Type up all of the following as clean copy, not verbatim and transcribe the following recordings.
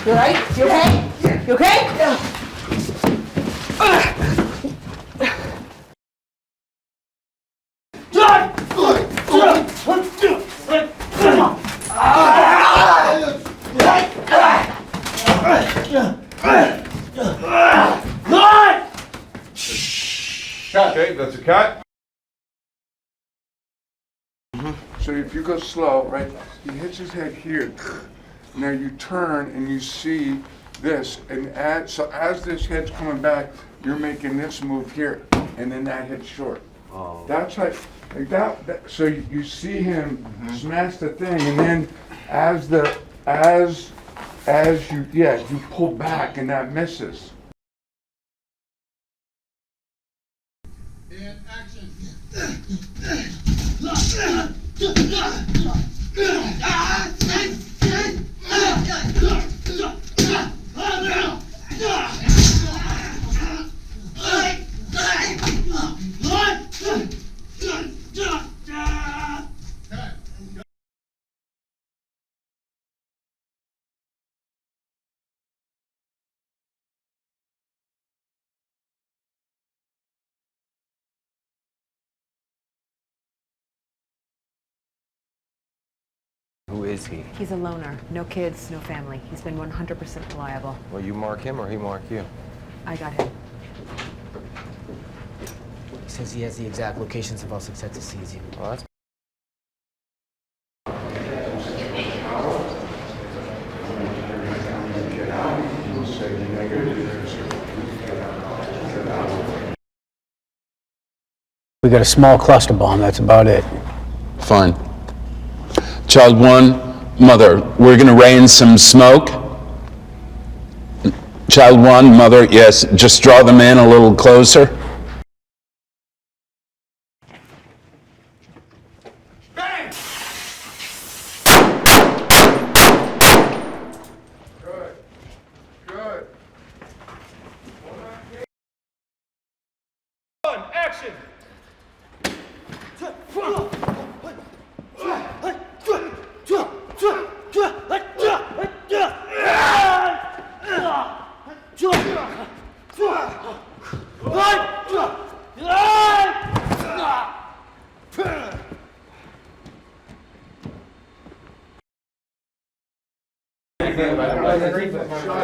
You alright? You okay? You okay? Okay, that's a cut. So if you go slow, right, he hits his head here. Now you turn and you see this, and as this head's coming back, you're making this move here, and then that hits short. Oh. That's like that. So you see him smash the thing, and then as you pull back, and that misses. And action. Who is he? He's a loner. No kids, no family. He's been 100% reliable. Well, you mark him or he mark you? I got him. He says he has the exact locations of all success to seize you. Well, that's... We got a small cluster bomb, that's about it. Fine. Child one, mother, we're gonna rain some smoke. Child one, mother, yes, just draw them in a little closer. Bang! Good. Good. Action!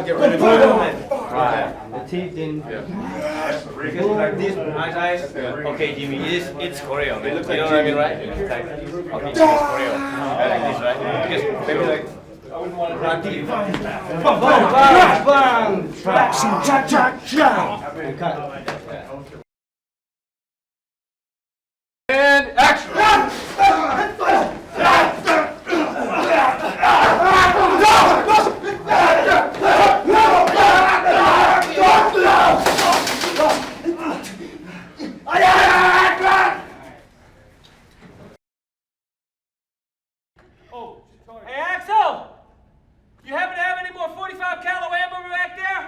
Get rid of it. Right. The teeth in. Like this, eyes. Okay, Jimmy, it's Korean, man. You know what I mean, right? It's like, okay, it's Korean. Like this, right? Because maybe like. I wouldn't want to run deep. And action! Hey, Axel! You happen to have any more 45 cal ammo back there?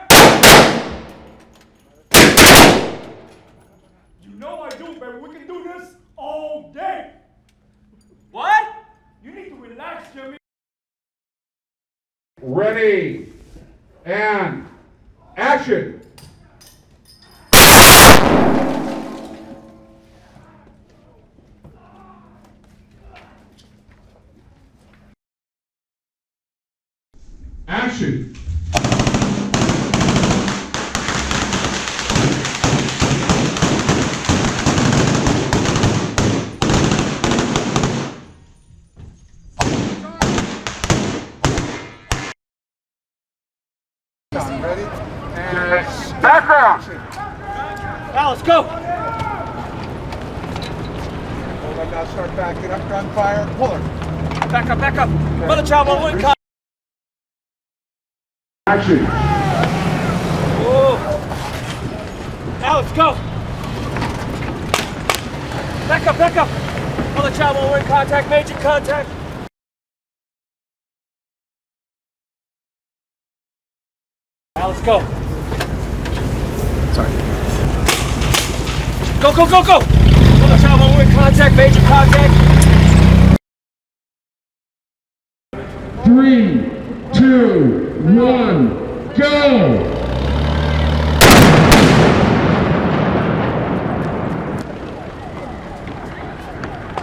You know I do, baby. We can do this all day. What? You need to relax, Jimmy. Ready and action. Action. Ready? And background. Now let's go. Hold on, now start backing up, gunfire, pull her. Back up, back up. Mother child, one wing cut. Action. Whoa. Now let's go. Back up, back up. Mother child, one wing contact, major contact. Now let's go. Sorry. Go, go, go, go! Mother child, one wing contact, major contact. 3, 2, 2, 1, go!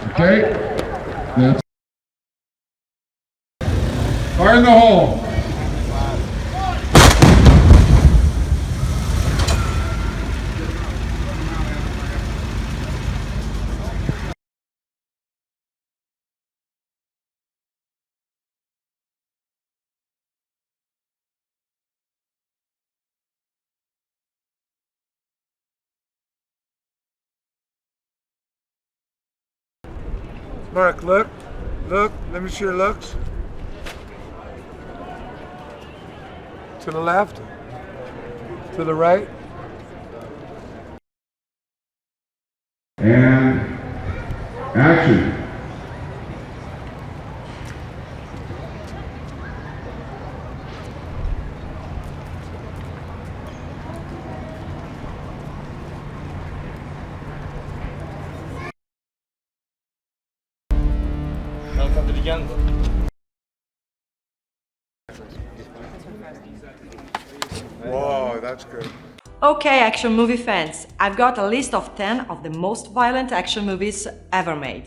Okay, that's fire in the hole. Mark, look, let me see your looks. To the left, to the right. And action. Welcome to the jungle. Whoa, that's good. Okay, action movie fans, I've got a list of 10 of the most violent action movies ever made.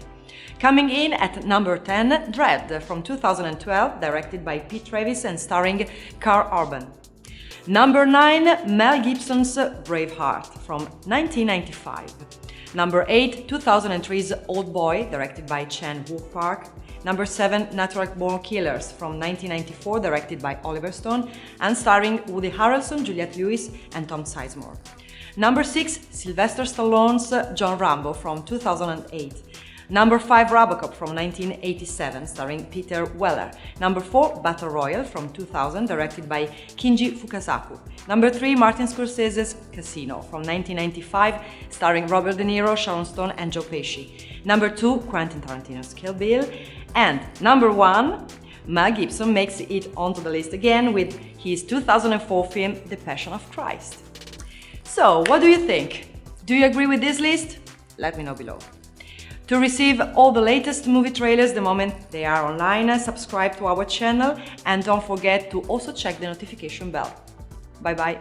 Coming in at number 10, Dread from 2012, directed by Pete Travis and starring Carl Urban. Number 9, Mel Gibson's Braveheart from 1995. Number 8, 2003's Old Boy, directed by Chan Wook Park. Number 7, Natural Born Killers from 1994, directed by Oliver Stone and starring Woody Harrelson, Juliette Lewis and Tom Sizemore. Number 6, Sylvester Stallone's John Rambo from 2008. Number 5, Robocop from 1987, starring Peter Weller. Number 4, Battle Royale from 2000, directed by Kinji Fukasaku. Number 3, Martin Scorsese's Casino from 1995, starring Robert De Niro, Sharon Stone and Joe Pesci. Number 2, Quentin Tarantino's Kill Bill. And number 1, Mel Gibson makes it onto the list again with his 2004 film The Passion of Christ. So, what do you think? Do you agree with this list? Let me know below. To receive all the latest movie trailers the moment they are online, subscribe to our channel and don't forget to also check the notification bell. Bye bye!